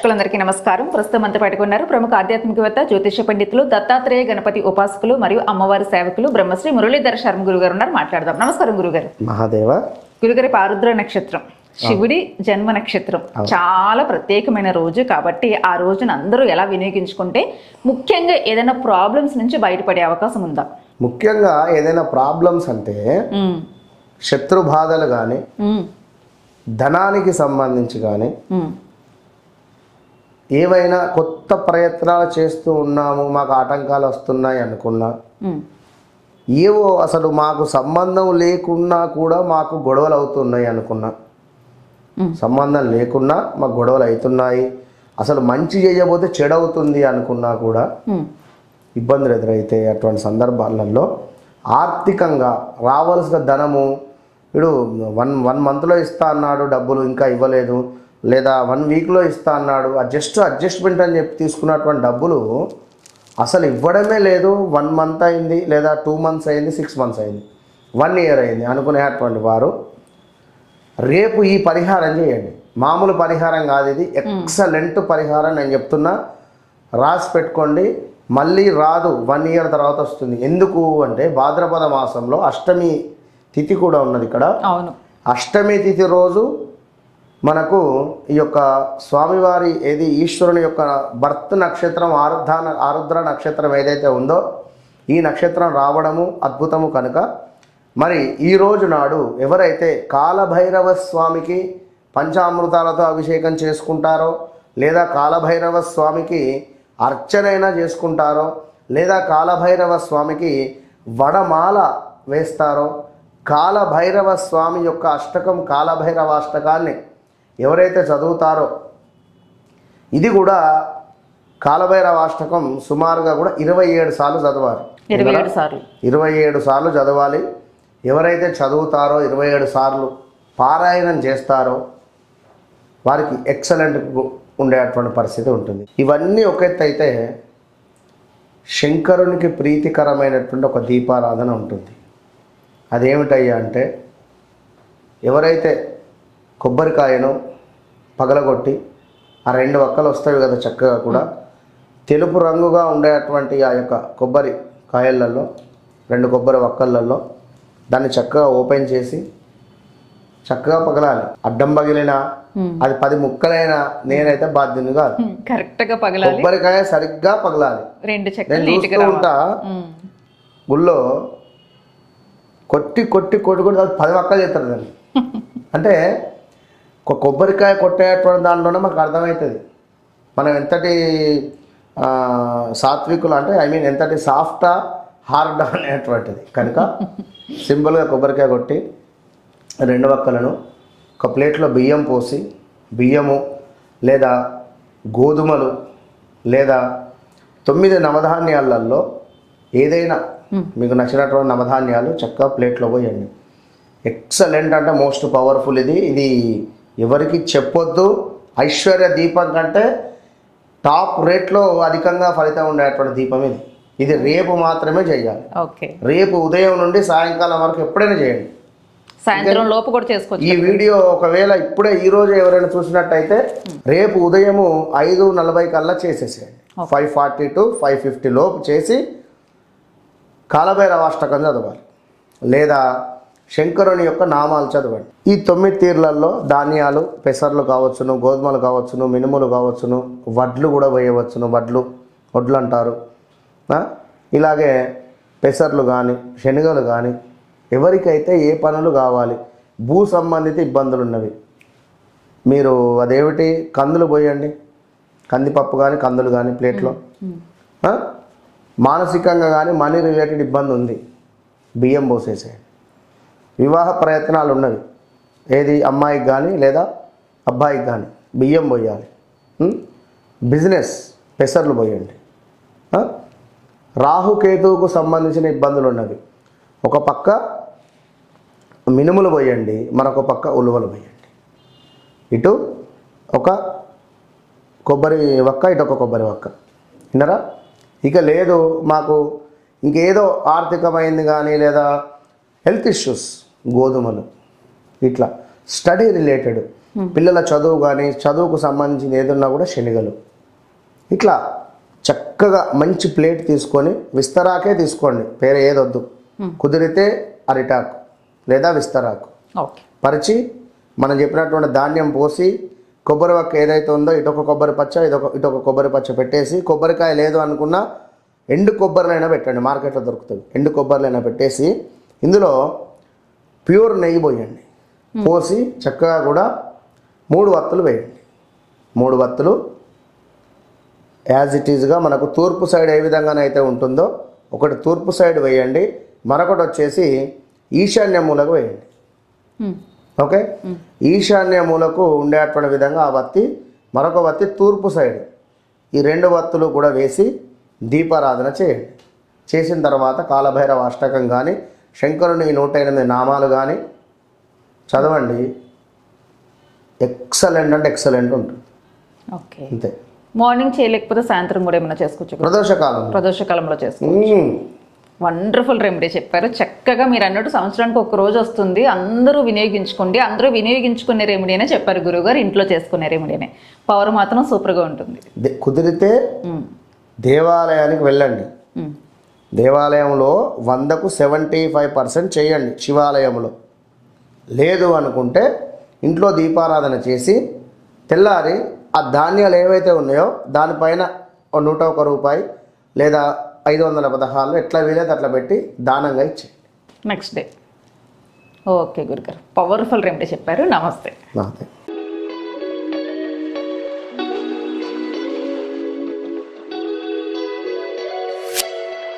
ప్రేక్షకులందరికీ నమస్కారం. ప్రస్తుతం అంతా పెట్టుకున్నారు ప్రముఖ ఆధ్యాత్మికవేత్త జ్యోతిష పండితులు దత్తాత్రేయ గణపతి ఉపాసకులు మరియు అమ్మవారి సేవకులు బ్రహ్మశ్రీ మురళీధర శర్మ గురుగారు ఉన్నారు. మాట్లాడదాం. నమస్కారం గురుగారు. మహాదేవ. గురుగారి ఆరుద్ర నక్షత్రం శివుడి జన్మ నక్షత్రం, చాలా ప్రత్యేకమైన రోజు కాబట్టి ఆ రోజును అందరూ ఎలా వినియోగించుకుంటే ముఖ్యంగా ఏదైనా ప్రాబ్లమ్స్ నుంచి బయటపడే అవకాశం ఉందా? ముఖ్యంగా ఏదైనా ప్రాబ్లమ్స్ అంటే శత్రు బాధలు కానీ ధనానికి సంబంధించి కానీ ఏవైనా కొత్త ప్రయత్నాలు చేస్తూ ఉన్నాము, మాకు ఆటంకాలు వస్తున్నాయి అనుకున్నా, ఏవో అసలు మాకు సంబంధం లేకున్నా కూడా మాకు గొడవలు అవుతున్నాయి అనుకున్నా, సంబంధం లేకున్నా మాకు గొడవలు అవుతున్నాయి, అసలు మంచి చేయబోతే చెడవుతుంది అనుకున్నా కూడా ఇబ్బందులు ఎదురైతే అటువంటి సందర్భాలలో ఆర్థికంగా రావాల్సిన ధనము వీడు వన్ మంత్లో ఇస్తా అన్నాడు, డబ్బులు ఇంకా ఇవ్వలేదు, లేదా 1 వీక్లో ఇస్తా అన్నాడు, అడ్జస్ట్మెంట్ అని చెప్పి తీసుకున్నటువంటి డబ్బులు అసలు ఇవ్వడమే లేదు. 1 మంత్ అయింది, లేదా 2 మంత్స్ అయింది, 6 మంత్స్ అయింది, 1 ఇయర్ అయింది అనుకునేటువంటి వారు రేపు ఈ పరిహారం చేయండి. మామూలు పరిహారం కాదు ఇది, ఎక్సలెంట్ పరిహారం నేను చెప్తున్నా, రాసి పెట్టుకోండి. మళ్ళీ రాదు, 1 ఇయర్ తర్వాత వస్తుంది. ఎందుకు అంటే భాద్రపద మాసంలో అష్టమి తిథి కూడా ఉన్నది ఇక్కడ. అవును, అష్టమి తిథి రోజు మనకు ఈ యొక్క స్వామివారి ఏది ఈశ్వరుని యొక్క బర్త్ నక్షత్రం ఆరుద్ర నక్షత్రం ఏదైతే ఉందో ఈ నక్షత్రం రావడము అద్భుతము కనుక మరి ఈ రోజు నాడు ఎవరైతే కాలభైరవ స్వామికి పంచామృతాలతో అభిషేకం చేసుకుంటారో, లేదా కాలభైరవ స్వామికి అర్చనైనా చేసుకుంటారో, లేదా కాలభైరవ స్వామికి వడమాల వేస్తారో, కాలభైరవ స్వామి యొక్క అష్టకం కాలభైరవ అష్టకాన్ని ఎవరైతే చదువుతారో, ఇది కూడా కాలభైరవ అష్టకం సుమారుగా కూడా 27 సార్లు చదవాలి. 27 సార్లు చదవాలి. ఎవరైతే చదువుతారో 27 సార్లు పారాయణం చేస్తారో వారికి ఎక్సలెంట్ ఉండేటువంటి పరిస్థితి ఉంటుంది. ఇవన్నీ ఒక ఎత్తు అయితే శంకరునికి ప్రీతికరమైనటువంటి ఒక దీపారాధన ఉంటుంది. అదేమిటయ్యా అంటే ఎవరైతే కొబ్బరికాయను పగలగొట్టి ఆ 2 వక్కలు వస్తాయి కదా చక్కగా కూడా తెలుపు రంగుగా ఉండేటువంటి ఆ యొక్క కొబ్బరి కాయలలో 2 కొబ్బరి వక్కలలో దాన్ని చక్కగా ఓపెన్ చేసి చక్కగా పగలాలి. అడ్డం పగిలినా అది 10 ముక్కలైనా నేనైతే బాధ్యుని కాదు, కరెక్ట్గా పగలాలి. కొబ్బరికాయ సరిగ్గా పగలాలి. నేను చూస్తూ ఉంటా గుళ్ళో కొట్టి కొట్టి కొట్టి కొట్టి 10 వక్కలు చేస్తారు దాన్ని. అంటే ఒక కొబ్బరికాయ కొట్టేటువంటి దాంట్లోనే మనకు అర్థమవుతుంది మనం ఎంతటి సాత్వికులు అంటే ఎంతటి సాఫ్టా హార్డ్ అనేటువంటిది. కనుక సింపుల్గా కొబ్బరికాయ కొట్టి 2 వక్కలను ఒక ప్లేట్లో బియ్యం పోసి, బియ్యము లేదా గోధుమలు లేదా 9 నవధాన్యాలలో ఏదైనా మీకు నచ్చినటువంటి నవధాన్యాలు చక్కగా ప్లేట్లో పోయండి. ఎక్సలెంట్ అంటే మోస్ట్ పవర్ఫుల్ ఇది ఎవరికి చెప్పొద్దు. ఐశ్వర్య దీపం కంటే టాప్ రేట్లో అధికంగా ఫలితం ఉండేటువంటి దీపం ఇది రేపు మాత్రమే చేయాలి. రేపు ఉదయం నుండి సాయంకాలం వరకు ఎప్పుడైనా చేయండి, సాయంత్రం లోపు కూడా చేసుకోవచ్చు. ఈ వీడియో ఒకవేళ ఇప్పుడే ఈ రోజు ఎవరైనా చూసినట్టయితే రేపు ఉదయము 5:40 కల్లా చేసేసేయండి. 5:40 to 5:50 లోపు చేసి కాలభైరవ అష్టకం చదవాలి, లేదా శంకరుని యొక్క నామాలు చదవండి. ఈ 9 తీర్లలో ధాన్యాలు, పెసర్లు కావచ్చును, గోధుమలు కావచ్చును, మినుములు కావచ్చును, వడ్లు కూడా వేయవచ్చును, వడ్లు అంటారు. ఇలాగే పెసర్లు కానీ శనగలు కానీ ఎవరికైతే ఏ పనులు కావాలి, భూ సంబంధిత ఇబ్బందులు ఉన్నవి, మీరు అదేమిటి కందులు పోయండి, కందిపప్పు కానీ కందులు కానీ ప్లేట్లో. మానసికంగా కానీ మనీ రిలేటెడ్ ఇబ్బంది ఉంది, బియ్యం పోసేసేయండి. వివాహ ప్రయత్నాలు ఉన్నవి, ఏది అమ్మాయికి కానీ లేదా అబ్బాయికి కానీ బియ్యం పోయాలి. బిజినెస్ పెసర్లు పోయండి. రాహుకేతువుకు సంబంధించిన ఇబ్బందులు ఉన్నవి, ఒక పక్క మినుములు పోయండి, మరొక పక్క ఉలువలు పోయండి. ఇటు ఒక కొబ్బరి వక్క, ఇటు ఒక కొబ్బరి వక్క. విన్నారా? ఇక లేదు మాకు ఇంకేదో ఆర్థికమైంది కానీ లేదా హెల్త్ ఇష్యూస్, గోధుమలు, ఇట్లా స్టడీ రిలేటెడ్ పిల్లల చదువు కానీ చదువుకు సంబంధించిన ఏదున్నా కూడా శనగలు. ఇట్లా చక్కగా మంచి ప్లేట్ తీసుకొని విస్తరాకే తీసుకోండి, వేరే ఏదొద్దు. కుదిరితే అరిటాకు లేదా విస్తరాకు ఓకే. పరిచి మనం చెప్పినటువంటి ధాన్యం పోసి కొబ్బరి వక్క ఏదైతే ఉందో ఇటొక కొబ్బరి పచ్చ ఇటొక కొబ్బరి పచ్చ పెట్టేసి, కొబ్బరికాయ లేదు అనుకున్నా ఎండు కొబ్బరిలైనా పెట్టండి, మార్కెట్లో దొరుకుతుంది. ఎండు కొబ్బరిలైనా పెట్టేసి ఇందులో ప్యూర్ నెయ్యి పోయండి. పోసి చక్కగా కూడా 3 వత్తులు వేయండి. 3 వత్తులు యాజ్ ఇట్ ఈజ్గా మనకు తూర్పు సైడ్ ఏ విధంగానైతే ఉంటుందో ఒకటి తూర్పు సైడ్ వేయండి, మరొకటి వచ్చేసి ఈశాన్య మూలకు వేయండి. ఓకే, ఈశాన్య మూలకు ఉండేటువంటి విధంగా ఆ వత్తి, మరొక వత్తి తూర్పు సైడ్, ఈ 2 వత్తులు కూడా వేసి దీపారాధన చేయండి. చేసిన తర్వాత కాలభైరవ అష్టకం కానీ శంకరుని 108 నామాలు కానీ చదవండి. ఎక్సలెంట్ అంటే ఎక్సలెంట్ ఉంటుంది. ఓకే. అంతే. మార్నింగ్ చేయలేకపోతే సాయంత్రం కూడా ఏమైనా చేసుకోవచ్చు? ప్రదోషకాలంలో చేసుకోవచ్చు. వండర్ఫుల్ రెమెడీ చెప్పారు. చక్కగా మీరు అన్నట్టు సంవత్సరానికి ఒక రోజు వస్తుంది, అందరూ వినియోగించుకోండి. అందరూ వినియోగించుకునే రెమెడీ అనే చెప్పారు గురువుగారు, ఇంట్లో చేసుకునే రెమెడీనే. పవర్ మాత్రం సూపర్గా ఉంటుంది. కుదిరితే దేవాలయానికి వెళ్ళండి. దేవాలయంలో 100కు 75% చేయండి. శివాలయంలో లేదు అనుకుంటే ఇంట్లో దీపారాధన చేసి తెల్లారి ఆ ధాన్యాలు ఏవైతే ఉన్నాయో దానిపైన 101 రూపాయి లేదా 516 ఎట్లా వీలైతే అట్లా పెట్టి దానంగా ఇచ్చేయండి నెక్స్ట్ డే. ఓకే గురుగారు, పవర్ఫుల్ రెమెడీ చెప్పారు. నమస్తే. నమస్తే.